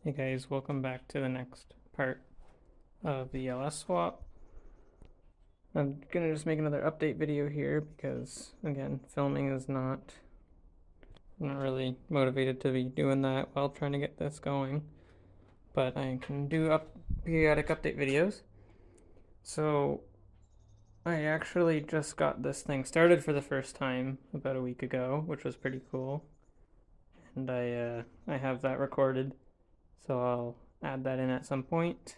Hey guys, welcome back to the next part of the LS swap. I'm gonna just make another update video here because, again, filming is I'm not really motivated to be doing that while trying to get this going, but I can do periodic update videos. So I actually just got this thing started for the first time about a week ago, which was pretty cool, and I have that recorded, so I'll add that in at some point.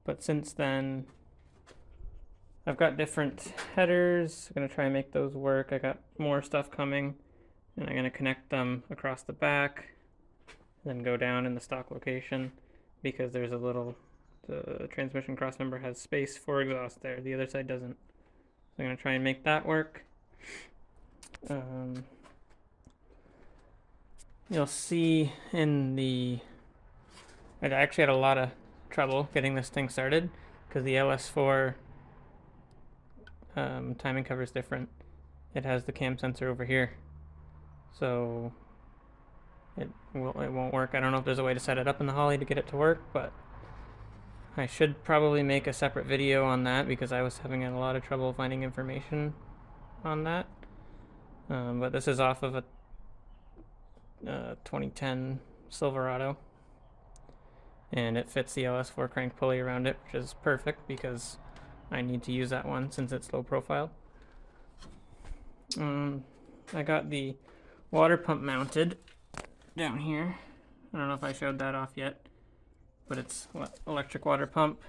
But since then, I've got different headers. I'm going to try and make those work. I got more stuff coming, and I'm going to connect them across the back, then go down in the stock location because there's the transmission crossmember has space for exhaust there. The other side doesn't. So I'm going to try and make that work. You'll see I actually had a lot of trouble getting this thing started because the LS4 timing cover is different. It has the cam sensor over here, so it won't work. I don't know if there's a way to set it up in the Holly to get it to work, but I should probably make a separate video on that because I was having a lot of trouble finding information on that. But this is off of a 2010 Silverado, and it fits the LS4 crank pulley around it, which is perfect because I need to use that one since it's low profile. I got the water pump mounted down here. I don't know if I showed that off yet, but it's electric water pump.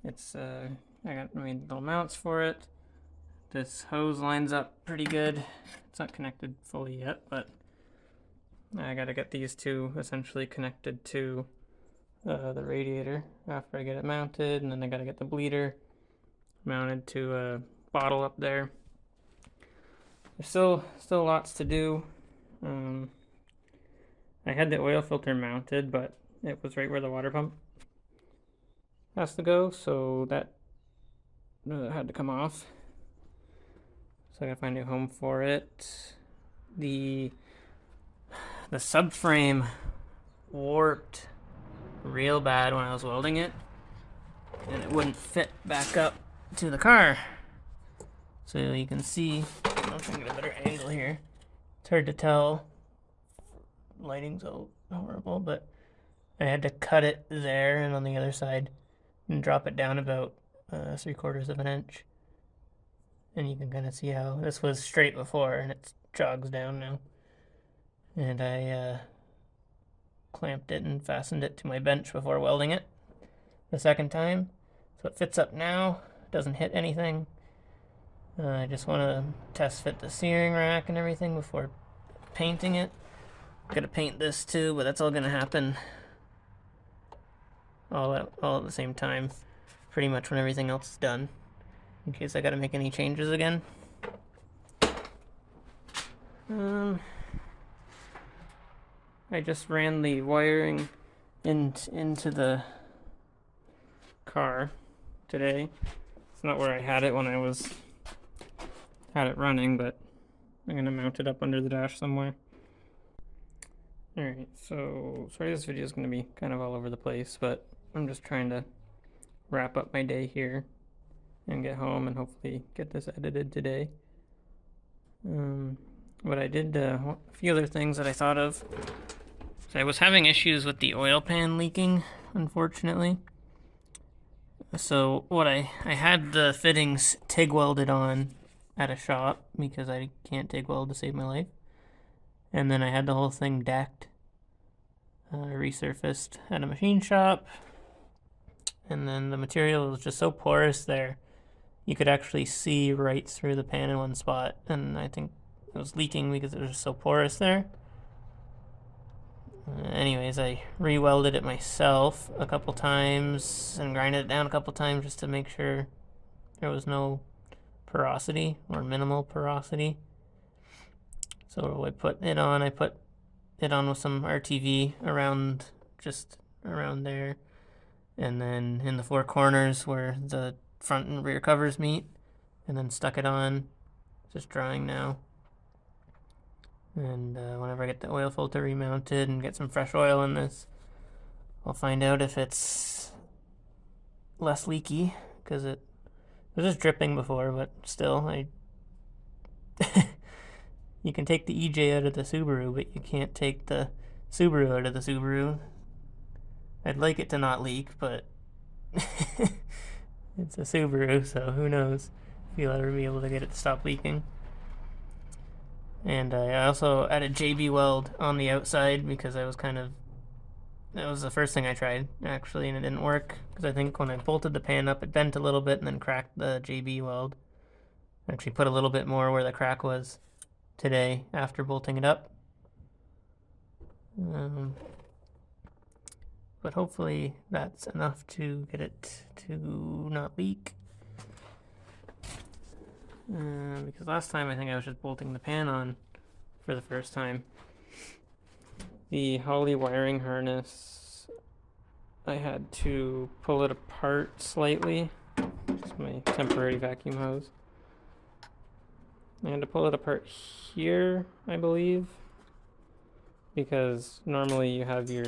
I made little mounts for it. This hose lines up pretty good. It's not connected fully yet, but I gotta get these two essentially connected to the radiator after I get it mounted, and then I gotta get the bleeder mounted to a bottle up there. There's still lots to do. I had the oil filter mounted, but it was right where the water pump has to go, so that had to come off. So I gotta find a new home for it. The subframe warped real bad when I was welding it, and it wouldn't fit back up to the car. So you can see, I'll try and get a better angle here. It's hard to tell. Lighting's so horrible, but I had to cut it there and on the other side and drop it down about 3/4 of an inch. And you can kind of see how this was straight before and it jogs down now. And I clamped it and fastened it to my bench before welding it the second time. So it fits up now, doesn't hit anything. I just want to test fit the steering rack and everything before painting it. Gotta paint this too, but that's all gonna happen all at the same time, pretty much when everything else is done, in case I gotta make any changes again. I just ran the wiring into the car today. It's not where I had it when I had it running, but I'm gonna mount it up under the dash somewhere. Alright, so sorry this video is gonna be kind of all over the place, but I'm just trying to wrap up my day here and get home and hopefully get this edited today. But I did a few other things that I thought of. So I was having issues with the oil pan leaking, unfortunately. So what I had the fittings TIG welded on at a shop because I can't TIG weld to save my life. And then I had the whole thing decked, resurfaced at a machine shop. And then the material was just so porous there, you could actually see right through the pan in one spot. And I think it was leaking because it was just so porous there. Anyways, I re-welded it myself a couple times and grinded it down a couple times just to make sure there was no porosity or minimal porosity. So I put it on. I put it on with some RTV around, just around there, and then in the four corners where the front and rear covers meet, and then stuck it on. Just drying now. And whenever I get the oil filter remounted and get some fresh oil in this, I'll find out if it's less leaky, because it was just dripping before, but still, you can take the EJ out of the Subaru, but you can't take the Subaru out of the Subaru. I'd like it to not leak, but it's a Subaru, so who knows if you'll ever be able to get it to stop leaking. And I also added JB weld on the outside because that was the first thing I tried, actually, and it didn't work. Because I think when I bolted the pan up, it bent a little bit and then cracked the JB weld. I actually put a little bit more where the crack was today after bolting it up. But hopefully that's enough to get it to not leak. Because last time I think I was just bolting the pan on for the first time. The Holley wiring harness, I had to pull it apart slightly. It's my temporary vacuum hose. I had to pull it apart here, I believe, because normally you have your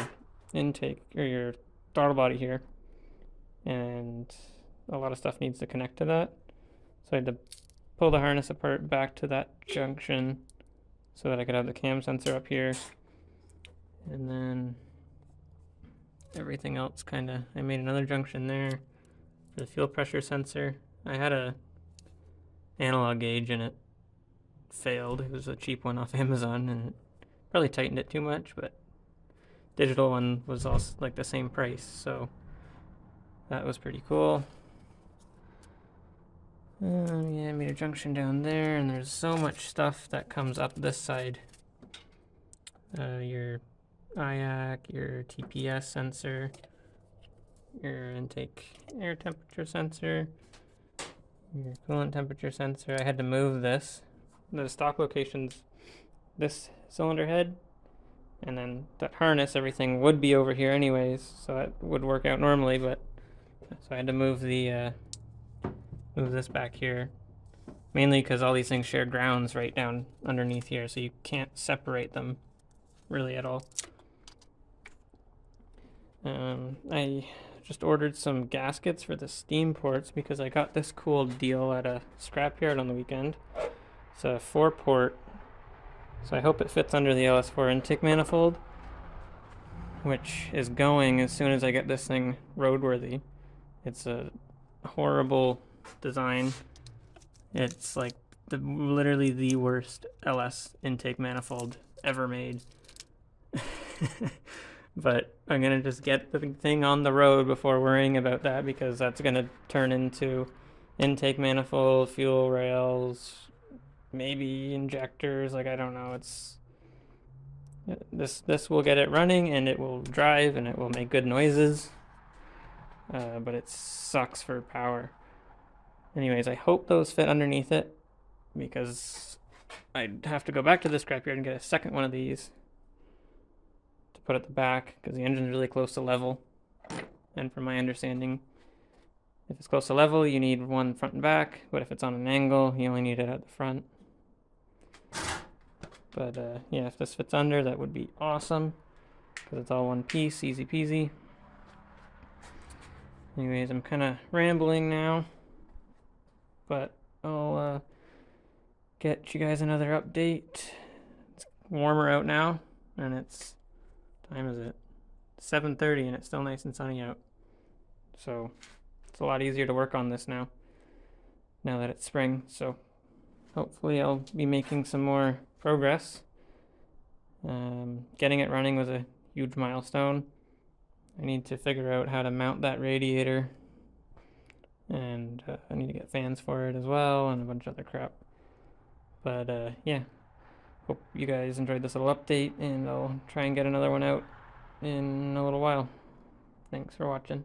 intake or your throttle body here, and a lot of stuff needs to connect to that. So I had to pull the harness apart back to that junction so that I could have the cam sensor up here. And then everything else I made another junction there for the fuel pressure sensor. I had a analog gauge and it failed. It was a cheap one off Amazon and it probably tightened it too much, but digital one was also like the same price, so that was pretty cool. Yeah, I made a junction down there, and there's so much stuff that comes up this side. Your IAC, your TPS sensor, your intake air temperature sensor, your coolant temperature sensor. I had to move this. The stock location's this cylinder head, and then that harness, everything would be over here anyways, so that would work out normally, but so I had to move move this back here, mainly because all these things share grounds right down underneath here, so you can't separate them really at all. I just ordered some gaskets for the steam ports because I got this cool deal at a scrapyard on the weekend. It's a 4-port, so I hope it fits under the LS4 intake manifold, which is going as soon as I get this thing roadworthy. It's a horrible design. It's like literally the worst LS intake manifold ever made. But I'm gonna just get the thing on the road before worrying about that, because that's gonna turn into intake manifold, fuel rails, maybe injectors. Like, I don't know. It's this will get it running and it will drive and it will make good noises, but it sucks for power. Anyways, I hope those fit underneath it, because I'd have to go back to the scrapyard and get a second one of these to put at the back, because the engine's really close to level. And from my understanding, if it's close to level, you need one front and back, but if it's on an angle, you only need it at the front. But yeah, if this fits under, that would be awesome, because it's all one piece, easy peasy. Anyways, I'm kind of rambling now, but I'll get you guys another update warmer out now, and it's, what time is it? 7:30, and it's still nice and sunny out. So it's a lot easier to work on this now that it's spring. So hopefully I'll be making some more progress. Getting it running was a huge milestone. I need to figure out how to mount that radiator, and I need to get fans for it as well, and a bunch of other crap. But yeah, hope you guys enjoyed this little update, and I'll try and get another one out in a little while. Thanks for watching.